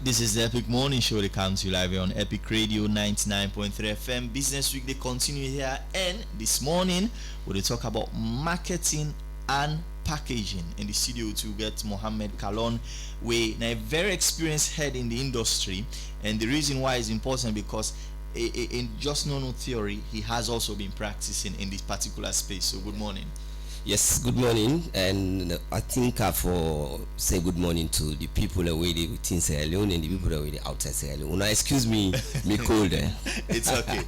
This is the Epic Morning Show that comes to you live here on Epic Radio 99.3 FM. Business Week, they continue here. And this morning, we'll talk about marketing and packaging. In the studio to get Mohammed Kalon, we a very experienced head in the industry. And the reason why is important because in just no theory, he has also been practicing in this particular space. So good morning. Yes, good morning, and I think I for say good morning to the people away within Sierra Leone and the people away outside Sierra Leone. Now, excuse me, me cold. It's okay.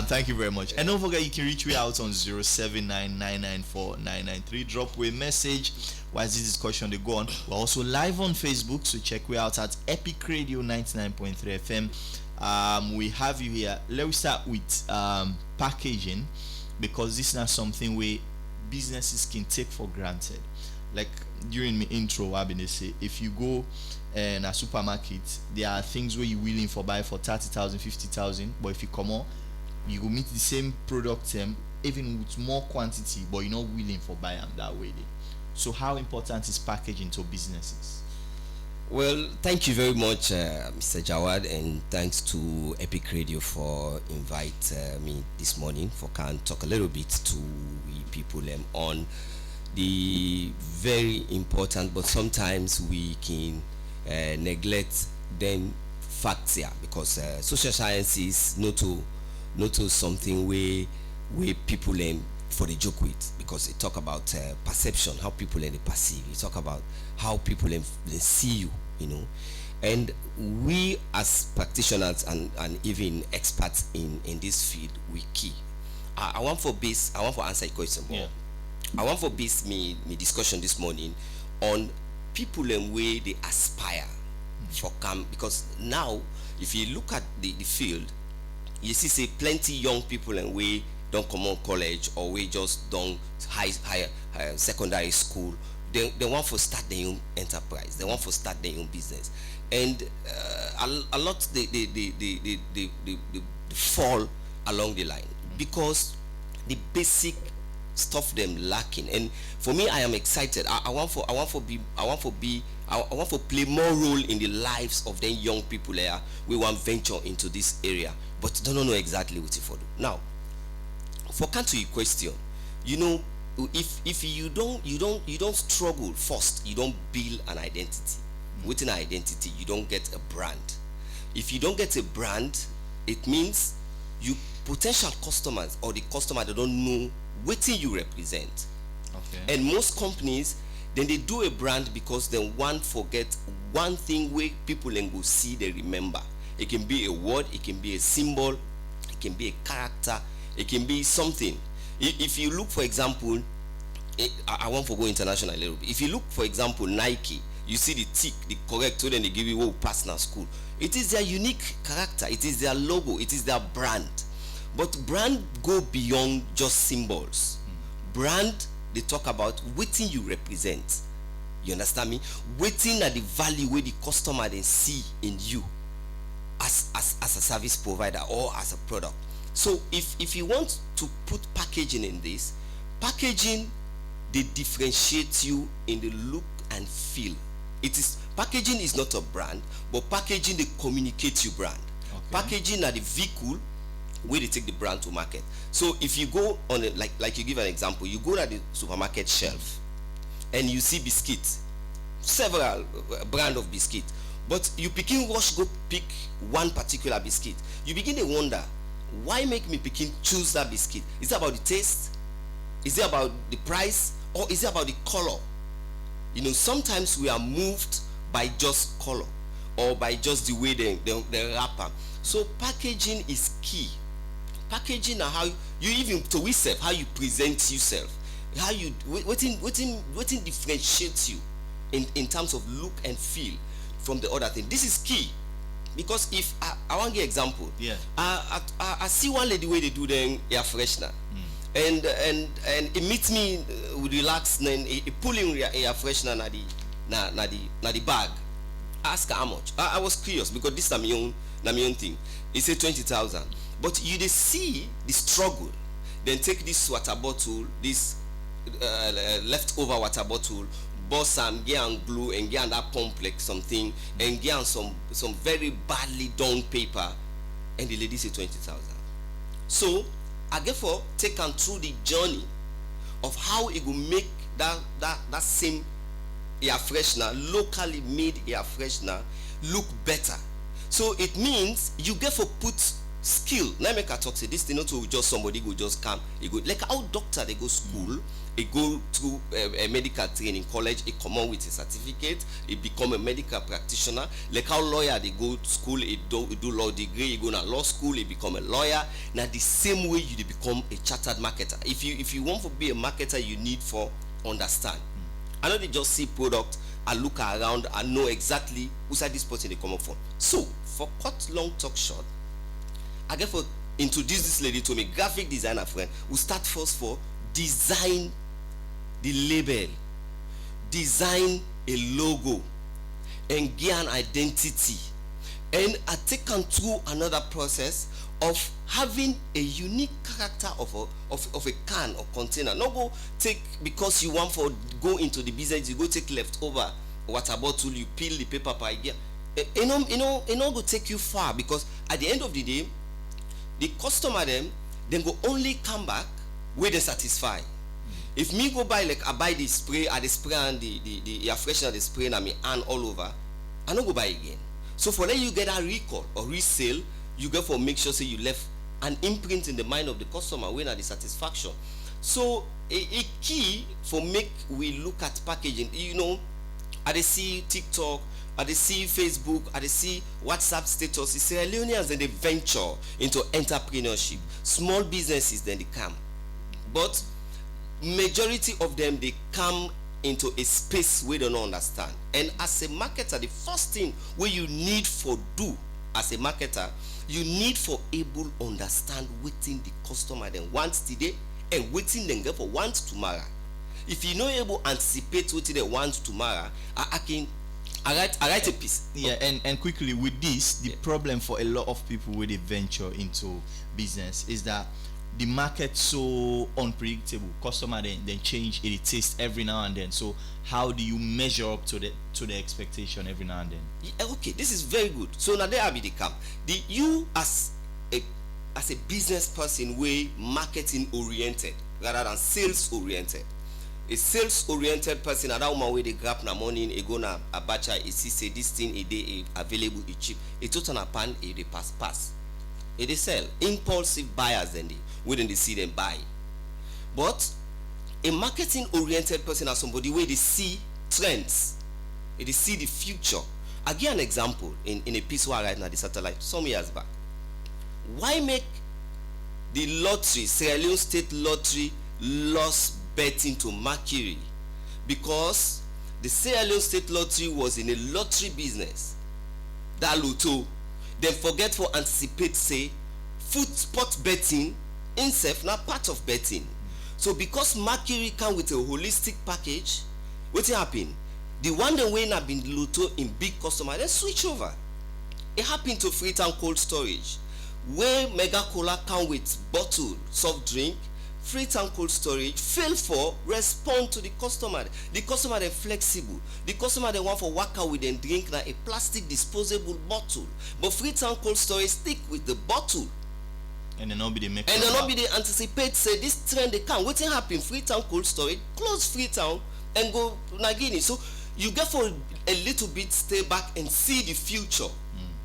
Thank you very much. And don't forget, you can reach me out on 07999949993. Drop me a message while this discussion they go on. We're also live on Facebook, so check me out at Epic Radio 99.3 FM. We have you here. Let's start with packaging, because this is not something we businesses can take for granted. Like during my intro, I've been say if you go in a supermarket, there are things where you're willing for buy for 30,000, 50,000, but if you come on, you will meet the same product even with more quantity, but you're not willing for buy them that way. So how important is packaging to businesses? Well, thank you very much, Mr. Jawad, and thanks to Epic Radio for invite me this morning for can talk a little bit to we people on the very important, but sometimes we can neglect them facts here, because social sciences not to something where people for the joke with, because it talk about perception, how people they perceive. You talk about how people they see you, and we as practitioners and even experts in this field, we key. I want for answer your question more. Yeah. I want for base me discussion this morning on people and way they aspire for come, because now if you look at the field, you see say plenty young people and way don't come on college, or we just don't high secondary school. They want to start their own enterprise. They want to start their own business, and a lot they fall along the line because the basic stuff them lacking. And for me, I am excited. I want to play more role in the lives of the young people there. We want venture into this area, but don't know exactly what it for do. Now, for come to your question, if you don't struggle first, you don't build an identity. Within an identity, you don't get a brand. If you don't get a brand, it means you potential customers or the customer, they don't know what you represent. Okay. And most companies, then they do a brand because they want forget one thing where people then go see, they remember. It can be a word, it can be a symbol, it can be a character, it can be something. If you look, for example, I want to go international a little bit. If you look, for example, Nike, you see the tick, the correct, so then they give you partner school. It is their unique character, it is their logo, it is their brand. But brand go beyond just symbols. Brand, they talk about what you represent. You understand me? Waiting at the value where the customer they see in you as a service provider or as a product. So if you want to put packaging in this, packaging they differentiate you in the look and feel. Packaging is not a brand, but packaging they communicate you brand. Okay. Packaging are the vehicle where they take the brand to market. So if you go on like you give an example, you go to the supermarket shelf and you see biscuits, several brand of biscuit, but you go pick one particular biscuit. You begin to wonder, why make me choose that biscuit? Is it about the taste? Is it about the price? Or is it about the color? Sometimes we are moved by just color or by just the way they wrap them. So packaging is key. Packaging and how you even to yourself, how you present yourself, how you what differentiates you in terms of look and feel from the other thing. This is key. Because if I want to give an example, yeah, I see one lady way they do the air freshener, and it meets me with relax and it pulling air freshener na the bag. Ask her how much. I was curious because this is my own thing. It said 20,000, but you they see the struggle. Then take this water bottle, this leftover water bottle, boss am get am glue and get am that complex something and get am some very badly done paper, and the lady say 20,000. So I therefore take am through the journey of how it will make that same air freshener, locally made air freshener, look better. So it means you get for put skill. Now make I talk say this thing not to just somebody go just come. He go like how doctor they go school, he go through a medical training college, he come on with a certificate, he become a medical practitioner. Like how lawyer they go to school, he do law degree, he go to law school, he become a lawyer. Now the same way you become a chartered marketer. If you want to be a marketer, you need for understand. I know they just see product, I look around, I know exactly who's at this person they come up from. So for cut long talk short, I get for introduce this lady to me, graphic designer friend. We start first for design the label, design a logo, and get an identity. And I take them through another process of having a unique character of a can or container. Not go take because you want for go into the business, you go take leftover water bottle, you peel the paper by here. It not go take you far, because at the end of the day, the customer them go only come back where they satisfy. If me go buy, like I buy the spray, I the spray and the air freshener, the spray and me hand all over, I don't go buy again. So for that you get a recall or resale, you get for make sure say you left an imprint in the mind of the customer when at the satisfaction. So a key for make we look at packaging, I they see TikTok, I they see Facebook, I they see WhatsApp status. Sierra Leoneans then they venture into entrepreneurship. Small businesses then they come, but majority of them they come into a space where they don't understand. And as a marketer, the first thing where you need for do as a marketer, you need for able understand waiting the customer then wants today and waiting them for wants tomorrow. If you know able anticipate what they want tomorrow, I write a piece. Yeah, and quickly with this, the problem for a lot of people when they venture into business is that the market so unpredictable. Customer then change it taste every now and then. So how do you measure up to the expectation every now and then? Yeah, okay, this is very good. So now there I be the camp. You as a business person way marketing oriented rather than sales oriented. A sales oriented person at that one way they grab na money, a go na a batcha, a see say this thing a day available, a cheap, a total na pan, a they pass. They sell impulsive buyers then they wouldn't they see them buy. But a marketing oriented person as somebody where they see trends, they see the future. I give an example in a piece where I write now the satellite some years back. Why make the lottery, Sierra Leone State Lottery, lost betting to Mercury? Because the Sierra Leone State Lottery was in a lottery business. That lotto, they forget for anticipate say foot spot betting itself not part of betting. So because Mercury come with a holistic package, what happen? The one that when have been lotto in big customer, then switch over. It happened to Freetown Cold Storage, where Mega Cola come with bottled soft drink. Freetown Cold Storage fail for respond to the customer. The customer they flexible. The customer they want for waka with them drink na a plastic disposable bottle. But Freetown Cold Storage stick with the bottle. And then nobody make. And then nobody anticipate say this trend they can. What happen? Freetown Cold Storage close Freetown and go Nagini. So you get for a little bit stay back and see the future.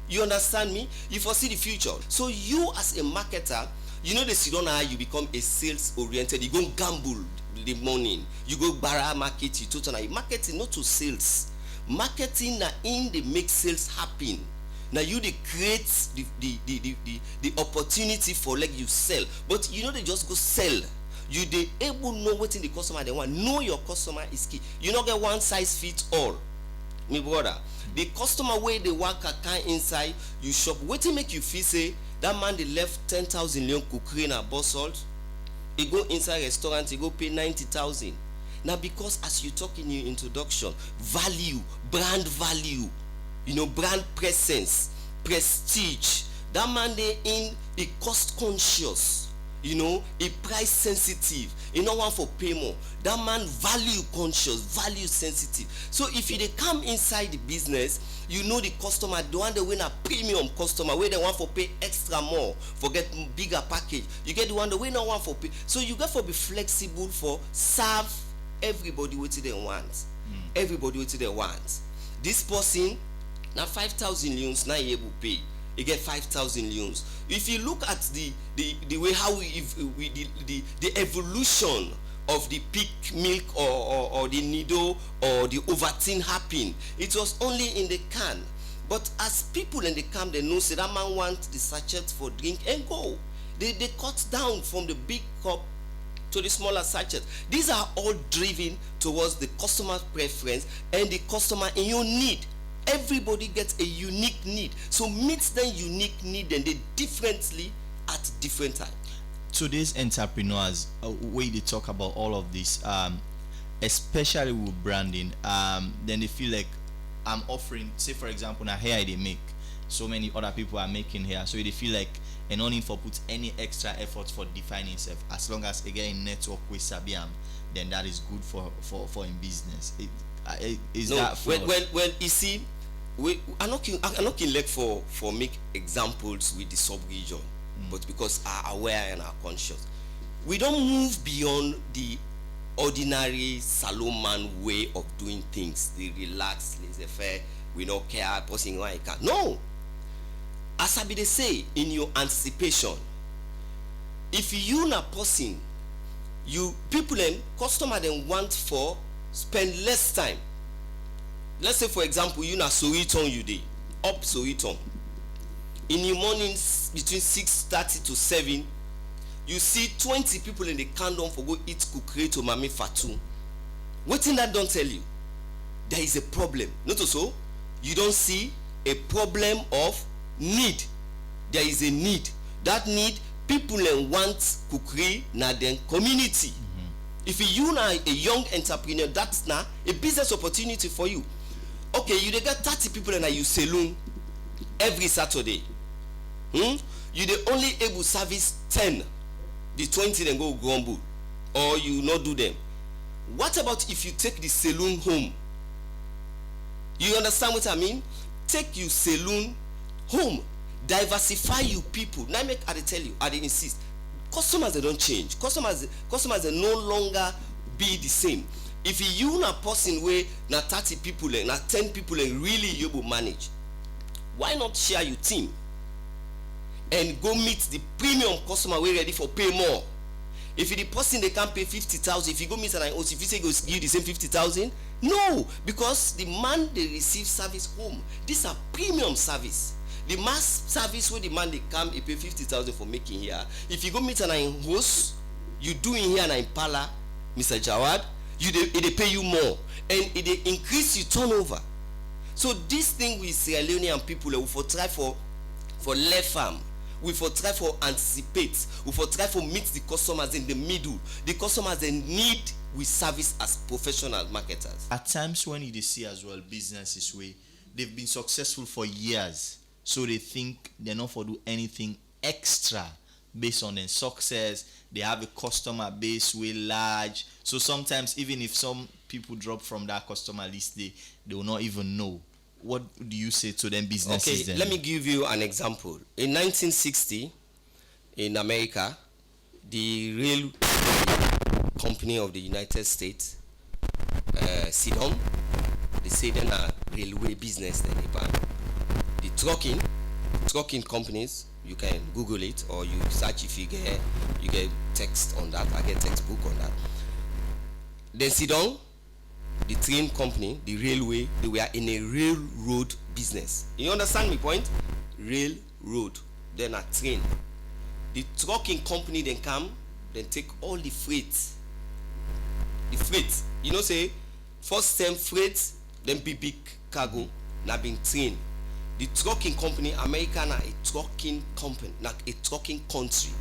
You understand me? You foresee the future. So you as a marketer, you know the Sidona, you become a sales oriented. You go gamble the morning. You go bara market. You totally marketing not to sales. Marketing na in the make sales happen. Now you they create the opportunity for like you sell. But you know they just go sell. You they able know what in the customer they want. Know your customer is key. You not get one size fits all. Me brother. The customer where they work a kind inside you shop. What to make you feel say that man they left 10,000 leon cookery in a bus salt. He go inside restaurant, he go pay 90,000. Now because as you talk in your introduction, value, brand value, brand presence, prestige. That man they in a cost conscious. you know, a price sensitive, e no want for pay more. That man value conscious, value sensitive. So if you dey come inside the business, you know the customer, the one dey win a premium customer wey dey want for pay extra more for get bigger package. You get the one wey no want for pay. So you get for be flexible for serve everybody wetin dem want. Everybody wetin dem want. This person na 5,000 leones na e able pay. You get 5,000 leones. If you look at the way how the evolution of the peak milk or the nido or the Ovaltine happen, it was only in the can. But as people in the camp, they know say that man want the sachet for drink and go. They cut down from the big cup to the smaller sachet. These are all driven towards the customer preference and the customer in your need. Everybody gets a unique need, so meet the unique need and they differently at different time. Today's entrepreneurs, way they talk about all of this, especially with branding, then they feel like I'm offering, say for example, now hair they make, so many other people are making hair, so they feel like and not for put any extra effort for defining itself. As long as again network with Sabiam, then that is good for in business. Is no, that well you see, I'm not like for make examples with the sub-region, but because are aware and are conscious, we don't move beyond the ordinary salon man way of doing things. They relax, laissez-faire, we don't care, posting why I can't. No, as I be they say in your anticipation, if you not posting, you people and customer then want for spend less time. Let's say for example you na Soweto you dey up Soweto in the mornings between 6:30 to 7, you see 20 people in the candom for go eat kukre to Mami Fatu. Wetin that don't tell you? There is a problem. Not so you don't see a problem of need. There is a need. That need people want kukre na then community. If you are a young entrepreneur, that's now a business opportunity for you. Okay, you dey get 30 people in a saloon every Saturday. You dey only able service 10, the 20 then go grumble, or you not do them. What about if you take the saloon home? You understand what I mean? Take you saloon home, diversify you people. Now make I tell you, I insist. Customers they don't change. Customers they no longer be the same. If you na person way na 30 people and na 10 people and really you will manage, why not share your team and go meet the premium customer way ready for pay more? If the person they can't pay 50,000, if you go meet an IOC, if you say go give the same 50,000, no, because the man they receive service home. These are premium service. The mass service where the man they come, he pay 50,000 for making here. If you go meet an host, you do in here and in Pala, Mr. Jawad, they pay you more and it increase your turnover. So this thing with Sierra Leonean people, we for try for left farm, we for try for anticipate, we for try for meet the customers in the middle. The customers they need we service as professional marketers. At times when you see as well businesses where they've been successful for years, so they think they're not for do anything extra based on their success. They have a customer base way large, so sometimes even if some people drop from that customer list, they will not even know. What do you say to them businesses? Okay, then? let me give you an example. In 1960 in America, the rail company of the United States, Sidon, they say they're a railway business. The trucking companies, you can Google it or you search if you get text on that. I get textbook on that. Then Sidon, the train company, the railway, they were in a railroad business. You understand my point? Railroad, then a train. The trucking company then come, then take all the freight. The freight, you know, say first term freight, then big cargo, now being train. The trucking company, America, na a trucking company, like a trucking country.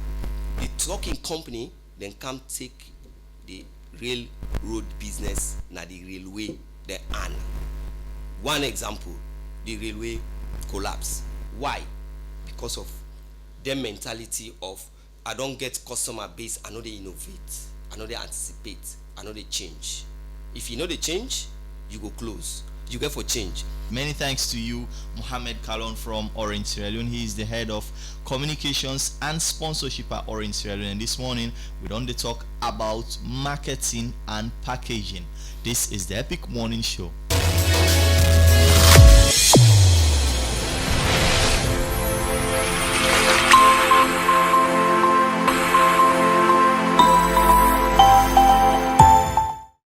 The trucking company then come take the railroad business, na the railway, the an. One example, the railway collapse. Why? Because of their mentality of I don't get customer base, I know they innovate, I know they anticipate, I know they change. If you know they change, you go close, you get for change. Many thanks to you, Mohammed Kalon from Orange Sierra Leone. He is the head of communications and sponsorship at Orange Sierra Leone. And this morning, we don't talk about marketing and packaging. This is the Epic Morning Show.